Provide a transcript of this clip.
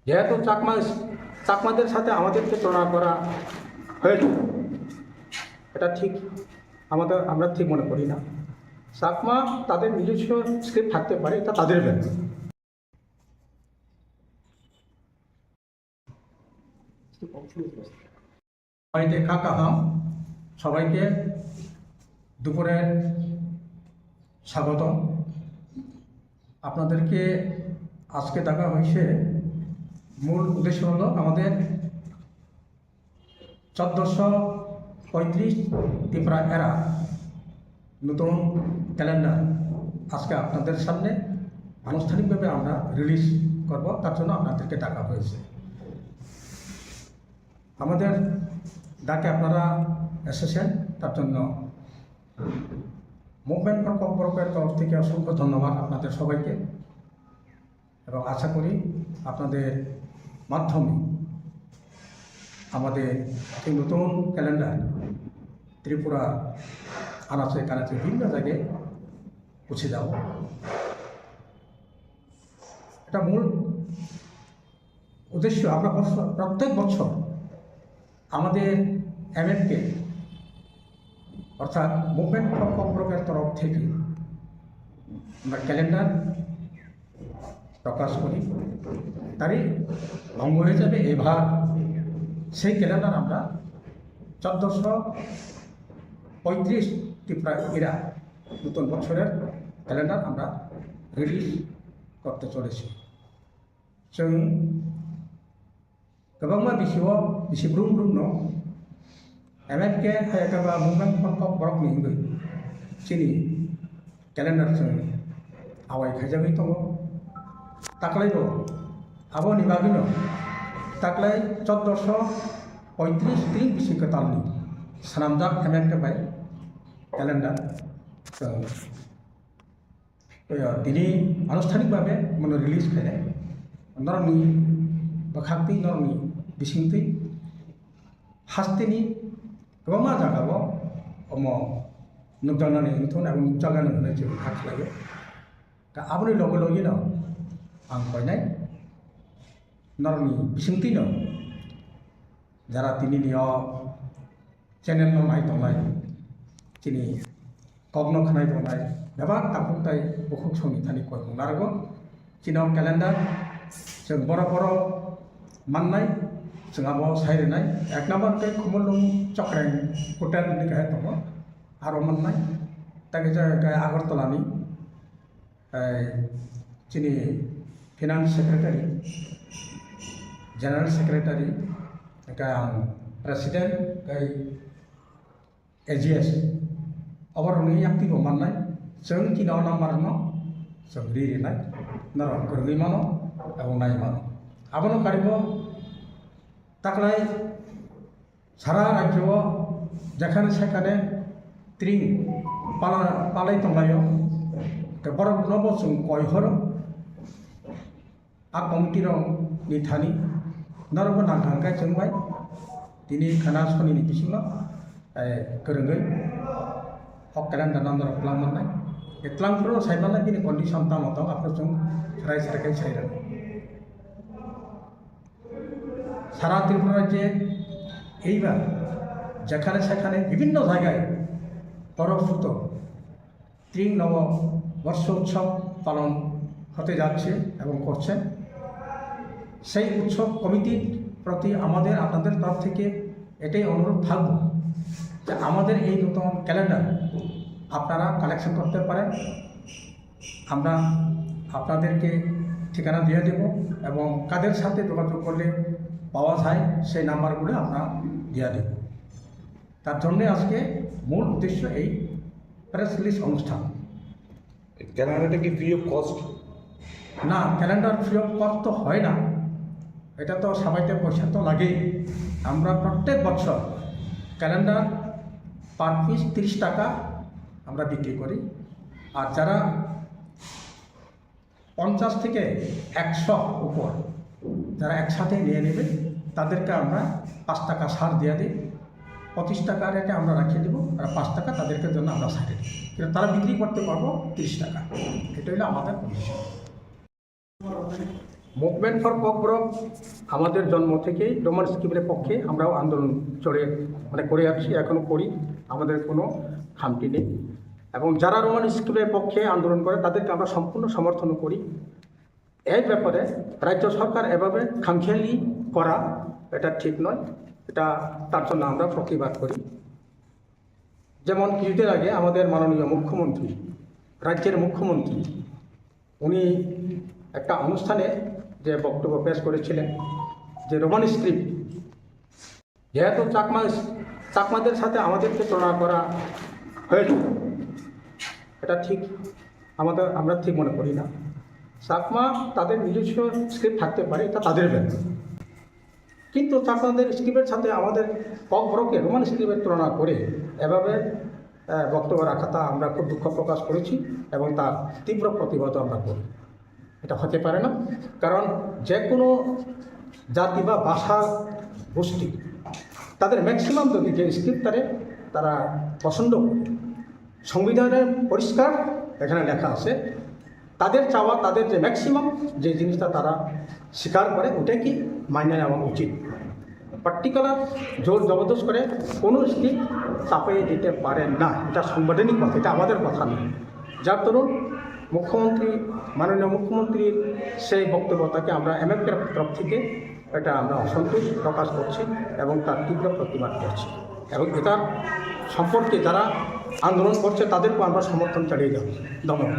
যেহেতু চাকমাদের সাথে আমাদেরকে তুলনা করা হয়েছে, এটা ঠিক আমরা ঠিক মনে করি না। চাকমা তাদের নিজস্ব স্ক্রিপ্ট থাকতে পারে, এটা তাদের ব্যাপার। সবাইকে কাকাহাম, সবাইকে দুপুরে স্বাগত। আপনাদেরকে আজকে ডাকা হয়েছে, মূল উদ্দেশ্য হলো আমাদের 1435 ত্রিপুরা এরা নতুন ক্যালেন্ডার আজকে আপনাদের সামনে আনুষ্ঠানিকভাবে আমরা রিলিজ করব, তার জন্য আপনাদেরকে ডাকা হয়েছে। আমাদের ডাকে আপনারা এসেছেন, তার জন্য মুভমেন্ট ফর ককবরকের তরফ থেকে অসংখ্য ধন্যবাদ আপনাদের সবাইকে, এবং আশা করি আপনাদের মাধ্যমে আমাদের এই নতুন ক্যালেন্ডার ত্রিপুরা আনাচে কানাচে বিভিন্ন জায়গায় পৌঁছে যাব। এটা মূল উদ্দেশ্য। আমরা প্রত্যেক বছর আমাদের এমএফকে অর্থাৎ মুভমেন্ট ফর ককবরকের তরফ থেকে আমরা ক্যালেন্ডার প্রকাশ করি। তারই ভঙ্গ হয়ে যাবে এবার সেই ক্যালেন্ডার আমরা 1435 ত্রিপুরা এরা নতুন বছরের ক্যালেন্ডার আমরা রিলিজ করতে চলেছি। जों गोबां बिसिआव बिसिब्रुं ब्रुंनो एमएफके हायाकाबा मुभमेन्ट फर ककबरक निहिगै चिनि क्यालेन्डार जों आवै खायजागै दङ। ताकलायबो आबोनि बागैनो ताकलाय 1435 दिन बिसिखो तालनि सानामजाक एमएफके बाय क्यालेन्डार जों दिनै आनुষ্ঠাनिकभावे माने रिलिज खायनाय नरनि बाखाक्ति नरनि बिसिंथै हास्तेनि गोबां जागाव अम नुजानानै नथुन एबं नुजागानो होनाय जों हाख्लायो। दा आबोनि लगे लगेनो आं फैनाय नरनि बिसिंथैनो जारा दिनैनियाव चेनेल नाय दंनाय दिनै कग्न खानाय दंनाय गोबां दाखुंथाय बुहुम संबिधाननि कय बुंनारगौ चिनाव क्यालेन्डार जों बर' माननाय जोंहाबो सायरेनाय एक नम्बर के खुमलुं चक्रें हटेल गाहे दङ आरो मोननाय ताके जायगा आगरतलानि चिनि फिनान्स सेक्रेटारि जेनेरेल सेक्रेटारि आं प्रेसिडेंट एजिएस अबरनि एक्टिव माननाय जों किनाव नाम्बार न जों रिरिनाय नर गोरगै मानो एवं नाय मानो आबनो कारिबो ताकलाय सारा राज्योआव जेखाने सेखाने त्रिं पालाय दंलायो बर' नबो जों कयहरो आ कमिटिर निथानि नरबो नांखांखाय जोंबाय दिनै खाना सनिनि बिसिङाव गोरोङै हक क्यालेन्डार नाम्बार प्लान मोननाय एतलांफोर सायमानाय दिनै कन्डिसन दामाव आपनो जों रायजो रायखाय सायरा सारा त्रिपुरा राज्ये এইবার যেখানে সেখানে বিভিন্ন জায়গায় পরোক্ষত ত্রিং নববর্ষ উৎসব পালন হতে যাচ্ছে এবং করছেন। সেই উৎসব কমিটির প্রতি আমাদের আপনাদের তরফ থেকে এটাই অনুরোধ থাকবে যে আমাদের এই নতুন ক্যালেন্ডার আপনারা কালেকশন করতে পারেন। আমরা আপনাদেরকে ঠিকানা দিয়ে দেব এবং কাদের সাথে যোগাযোগ করলে পাওয়া যায় সেই নাম্বারগুলো আমরা দিয়ে দেব। তার জন্যে আজকে মূল উদ্দেশ্য এই প্রেস রিলিজ অনুষ্ঠান। ক্যালেন্ডারটা কি ফ্রি অফ কস্ট? না, ক্যালেন্ডার ফ্রি অফ কস্ট তো হয় না, এটা তো সবাইতে পয়সা তো লাগেই। আমরা প্রত্যেক বছর ক্যালেন্ডার পার পিস 30 টাকা আমরা বিক্রি করি। আর যারা 50 থেকে 100 উপর যারা একসাথে নিয়ে নেবে তাদেরকে আমরা 5 টাকা ছাড় দিয়ে দিই। 25 টাকা রেটে আমরা রাখিয়ে দেবো, আর 5 টাকা তাদেরকে জন্য আমরা ছাড়ে দিই, কিন্তু তারা বিক্রি করতে পারবো 30 টাকা। এটা হলো আমাদের কন্ডিশন। মুভমেন্ট ফর ককবরক আমাদের জন্ম থেকেই রোমান স্ক্রিপ্টের পক্ষে আমরাও আন্দোলন করে আসছি, এখনও করি, আমাদের কোনো খামতি নেই। এবং যারা রোমান স্ক্রিপ্টের পক্ষে আন্দোলন করে তাদেরকে আমরা সম্পূর্ণ সমর্থন করি। এই ব্যাপারে রাজ্য সরকার এভাবে খামখেয়ালি করা এটা ঠিক নয়, তার জন্য আমরা প্রতিবাদ করি। যেমন কিছুদিন আগে আমাদের মাননীয় মুখ্যমন্ত্রী, রাজ্যের মুখ্যমন্ত্রী, উনি একটা অনুষ্ঠানে যে বক্তব্য পেশ করেছিলেন যে রোমান স্ক্রিপ্ট যেহেতু চাকমাদের সাথে আমাদেরকে তুলনা করা হয়েছে, এটা ঠিক আমরা ঠিক মনে করি না। চাকমা তাদের নিজস্ব স্ক্রিপ্ট থাকতে পারে, এটা তাদের ব্যাপার, কিন্তু চাকমাদের স্ক্রিপ্টের সাথে আমাদের ককবরকে রোমান স্ক্রিপ্টের তুলনা করে এভাবে বক্তব্য রাখাটা আমরা খুব দুঃখ প্রকাশ করেছি এবং তার তীব্র প্রতিবাদও আমরা করি। এটা হতে পারে না, কারণ যে কোনো জাতি বা ভাষা গোষ্ঠী তাদের ম্যাক্সিমাম যদি যে স্ক্রিপ্ট তারা পছন্দ করে, সংবিধানের পরিষ্কার এখানে লেখা আছে, তাদের চাওয়া, তাদের যে ম্যাক্সিমাম যে জিনিসটা তারা স্বীকার করে ওটাই কি মাইনে নেওয়া উচিত। পার্টিকুলার জোর জবরদস্ত করে কোনো স্ক্রিপ্ট চাপিয়ে দিতে পারেন না, এটা সাংবিধানিক কথা, এটা আমাদের কথা নয়। যার দরুন মাননীয় মুখ্যমন্ত্রীর সেই বক্তব্যটাকে আমরা এমএফের তরফ থেকে আমরা অসন্তোষ প্রকাশ করছি এবং তার তীব্র প্রতিবাদ করছি, এবং এটার সম্পর্কে যারা আন্দোলন করছে তাদেরকেও আমরা সমর্থন চালিয়ে যাব। ধন্যবাদ।